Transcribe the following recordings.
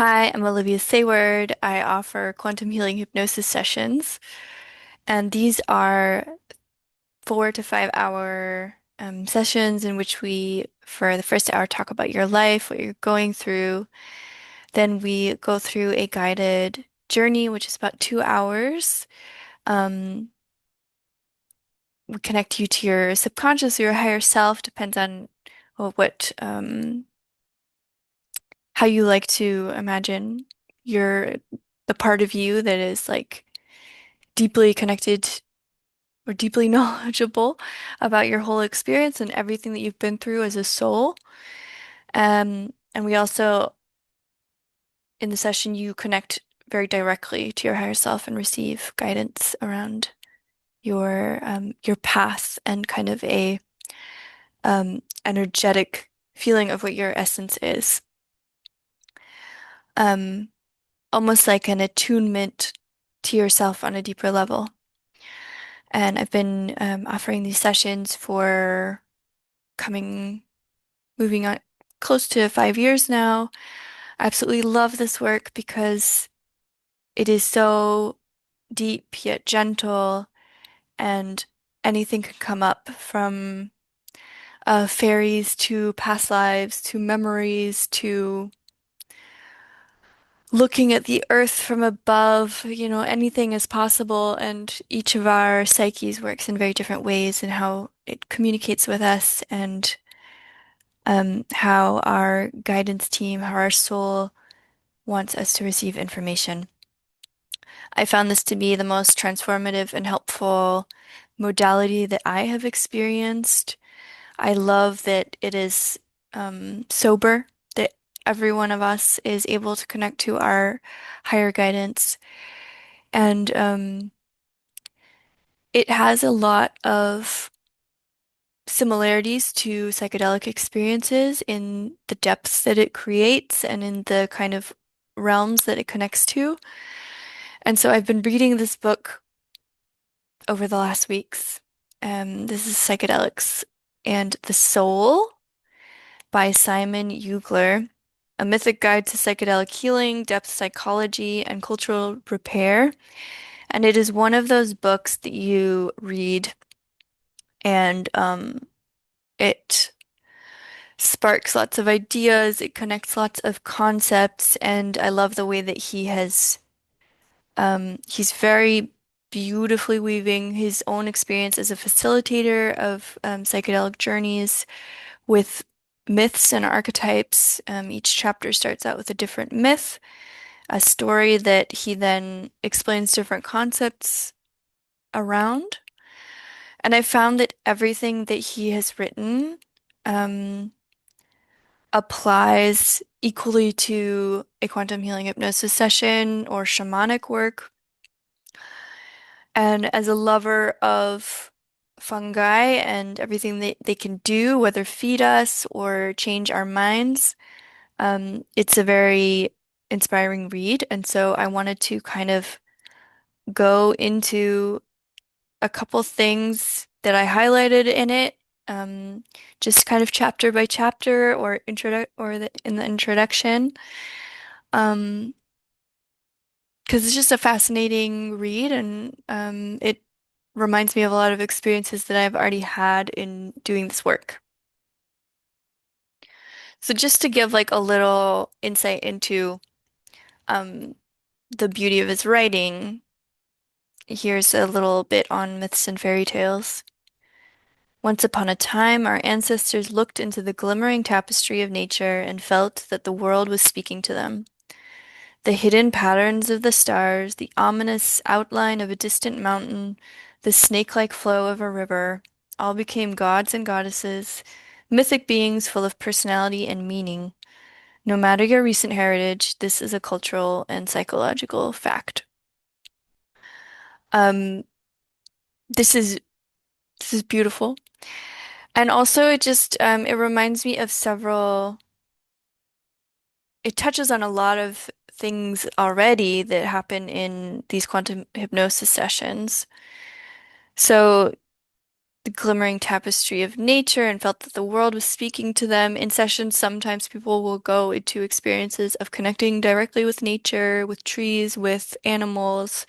Hi, I'm Olivia Sayward. I offer quantum healing hypnosis sessions, and these are 4 to 5 hour sessions in which we, for the first hour, talk about your life, what you're going through. Then we go through a guided journey, which is about 2 hours. Um, we connect you to your subconscious or your higher self, depends on what how you like to imagine your the part of you that is like deeply connected or deeply knowledgeable about your whole experience and everything that you've been through as a soul. And we also, in the session, you connect very directly to your higher self and receive guidance around your path and kind of a energetic feeling of what your essence is. Um, Almost like an attunement to yourself on a deeper level. And I've been offering these sessions for coming moving on close to 5 years now. I absolutely love this work because it is so deep yet gentle, and anything can come up from fairies to past lives to memories to looking at the earth from above. Anything is possible, and each of our psyches works in very different ways in how it communicates with us and how our guidance team, how our soul wants us to receive information. I found this to be the most transformative and helpful modality that I have experienced. I love that it is sober, that every one of us is able to connect to our higher guidance. And it has a lot of similarities to psychedelic experiences in the depths that it creates and in the kind of realms that it connects to. And so I've been reading this book over the last weeks. This is Psychedelics and the Soul by Simon Ugler, a mythic guide to psychedelic healing, depth psychology, and cultural repair. And it is one of those books that you read and it sparks lots of ideas, it connects lots of concepts, and I love the way that he's very beautifully weaving his own experience as a facilitator of psychedelic journeys with myths and archetypes. Each chapter starts out with a different myth, a story that he then explains different concepts around. And I found that everything that he has written um, applies equally to a quantum healing hypnosis session or shamanic work. And as a lover of fungi and everything that they can do, whether feed us or change our minds, it's a very inspiring read. And so I wanted to kind of go into a couple things that I highlighted in it, um, just kind of chapter by chapter or in the introduction. Um, because it's just a fascinating read and it reminds me of a lot of experiences that I've already had in doing this work. So just to give like a little insight into um, the beauty of his writing, here's a little bit on myths and fairy tales. Once upon a time, our ancestors looked into the glimmering tapestry of nature and felt that the world was speaking to them. The hidden patterns of the stars, the ominous outline of a distant mountain, the snake-like flow of a river, all became gods and goddesses, mythic beings full of personality and meaning. No matter your recent heritage, this is a cultural and psychological fact. Um, this is this is beautiful. And also it reminds me of it touches on a lot of things already that happen in these quantum hypnosis sessions. So the glimmering tapestry of nature and felt that the world was speaking to them. In sessions, sometimes people will go into experiences of connecting directly with nature, with trees, with animals,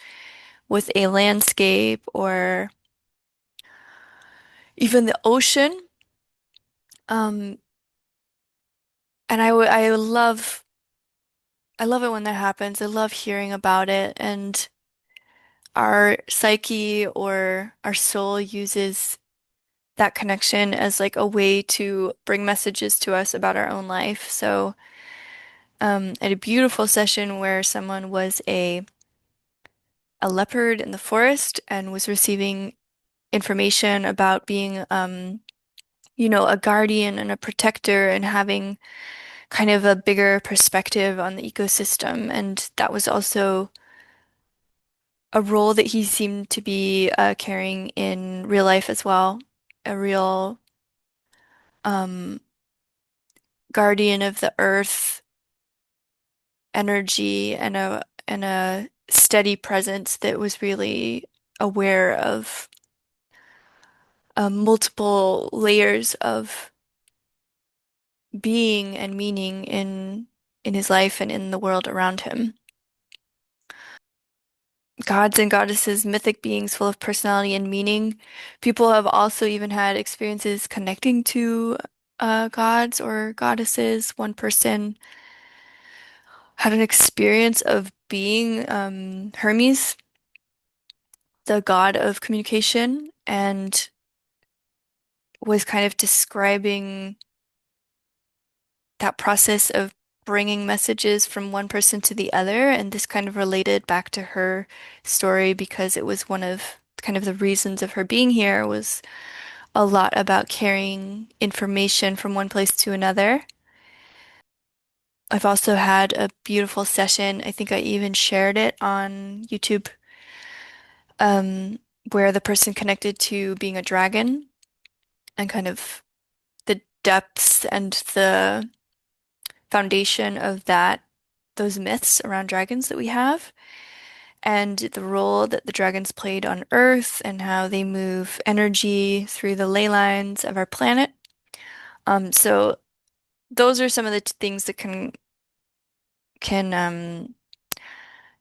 with a landscape, or even the ocean. Um, and I love it when that happens. I love hearing about it, and our psyche or our soul uses that connection as like a way to bring messages to us about our own life. So, I had a beautiful session where someone was a leopard in the forest and was receiving information about being, a guardian and a protector and having kind of a bigger perspective on the ecosystem. And that was also a role that he seemed to be carrying in real life as well. A real um, guardian of the earth energy and a steady presence that was really aware of multiple layers of being and meaning in his life and in the world around him. Gods and goddesses, mythic beings full of personality and meaning. People have also even had experiences connecting to gods or goddesses. One person had an experience of being Hermes, the god of communication, and was kind of describing that process of bringing messages from one person to the other. And this kind of related back to her story because it was one of kind of the reasons of her being here was a lot about carrying information from one place to another. I've also had a beautiful session. I think I even shared it on YouTube, um, where the person connected to being a dragon and kind of the depths and the foundation of those myths around dragons that we have, and the role that the dragons played on Earth and how they move energy through the ley lines of our planet. So those are some of the things that can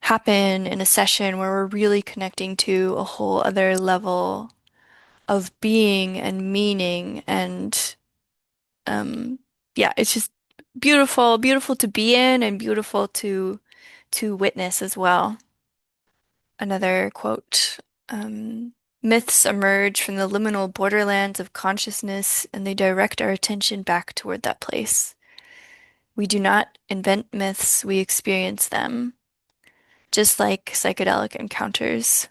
happen in a session where we're really connecting to a whole other level of being and meaning and um yeah, it's just beautiful, beautiful to be in and beautiful to witness as well. Another quote, myths emerge from the liminal borderlands of consciousness and they direct our attention back toward that place. We do not invent myths, we experience them, just like psychedelic encounters.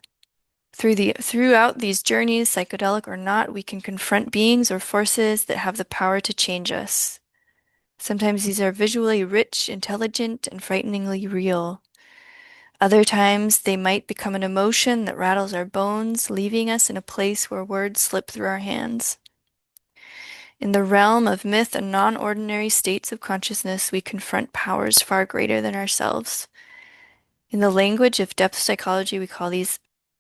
Throughout these journeys, psychedelic or not, we can confront beings or forces that have the power to change us. Sometimes these are visually rich, intelligent, and frighteningly real. Other times they might become an emotion that rattles our bones, leaving us in a place where words slip through our hands. In the realm of myth and non-ordinary states of consciousness, we confront powers far greater than ourselves. In the language of depth psychology, we call these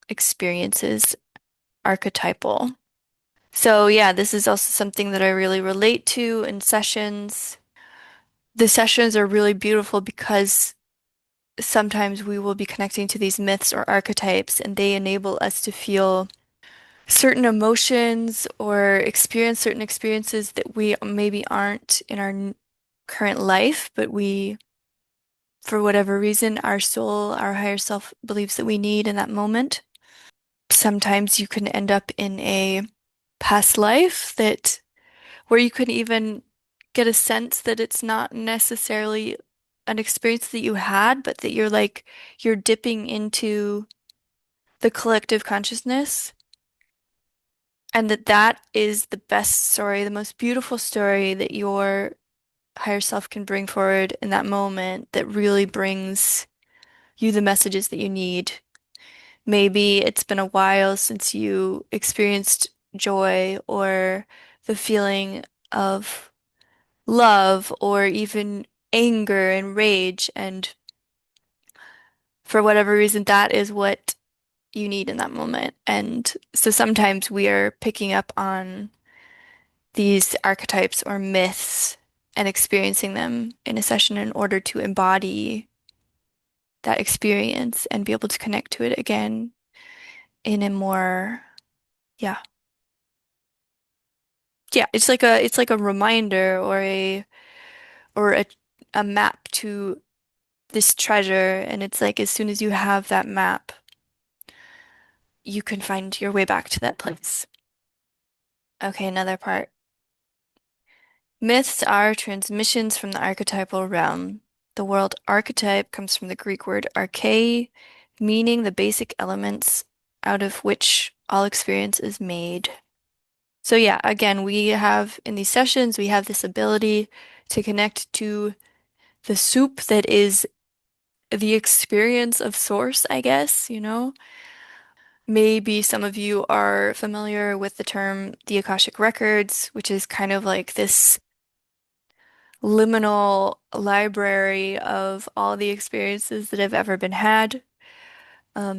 experiences archetypal. So, yeah, this is also something that I really relate to in sessions. The sessions are really beautiful because sometimes we will be connecting to these myths or archetypes, and they enable us to feel certain emotions or experience certain experiences that we maybe aren't in our current life, but for whatever reason, our soul, our higher self believes that we need in that moment. Sometimes you can end up in a past life that where you can even get a sense that it's not necessarily an experience that you had, but that you're dipping into the collective consciousness, and that is the best story, the most beautiful story that your higher self can bring forward in that moment that really brings you the messages that you need. Maybe it's been a while since you experienced joy or the feeling of love or even anger and rage. And for whatever reason, that is what you need in that moment. And so sometimes we are picking up on these archetypes or myths and experiencing them in a session in order to embody that experience and be able to connect to it again in a more, yeah. Yeah, it's like a reminder or a map to this treasure, and it's like as soon as you have that map, you can find your way back to that place. Okay, another part. Myths are transmissions from the archetypal realm. The word archetype comes from the Greek word arche, meaning the basic elements out of which all experience is made. So yeah, again, we have in these sessions, we have this ability to connect to the soup that is the experience of source, I guess, you know? Maybe some of you are familiar with the term the Akashic Records, which is kind of like this liminal library of all the experiences that have ever been had.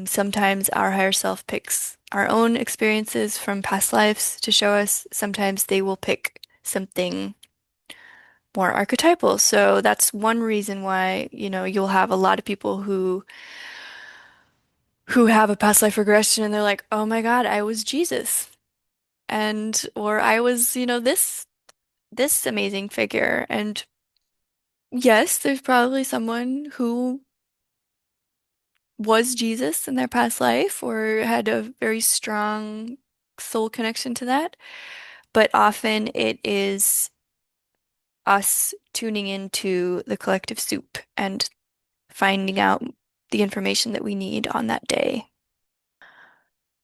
Sometimes our higher self picks our own experiences from past lives to show us. Sometimes they will pick something more archetypal. So that's one reason why, you'll have a lot of people who have a past life regression and they're like, "Oh my God, I was Jesus." And or I was, this amazing figure. And yes, there's probably someone who was Jesus in their past life or had a very strong soul connection to that. But often it is us tuning into the collective soup and finding out the information that we need on that day.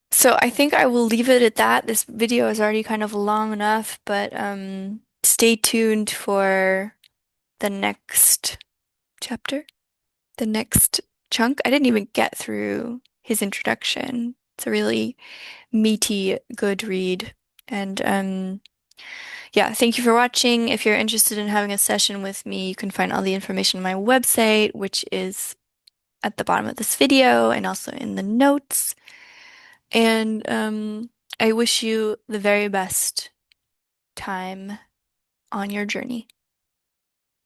So I think I will leave it at that. This video is already kind of long enough, but stay tuned for the next chapter, the next chunk. I didn't even get through his introduction. It's a really meaty, good read. And yeah, thank you for watching. If you're interested in having a session with me, you can find all the information on my website, which is at the bottom of this video and also in the notes. And I wish you the very best time on your journey.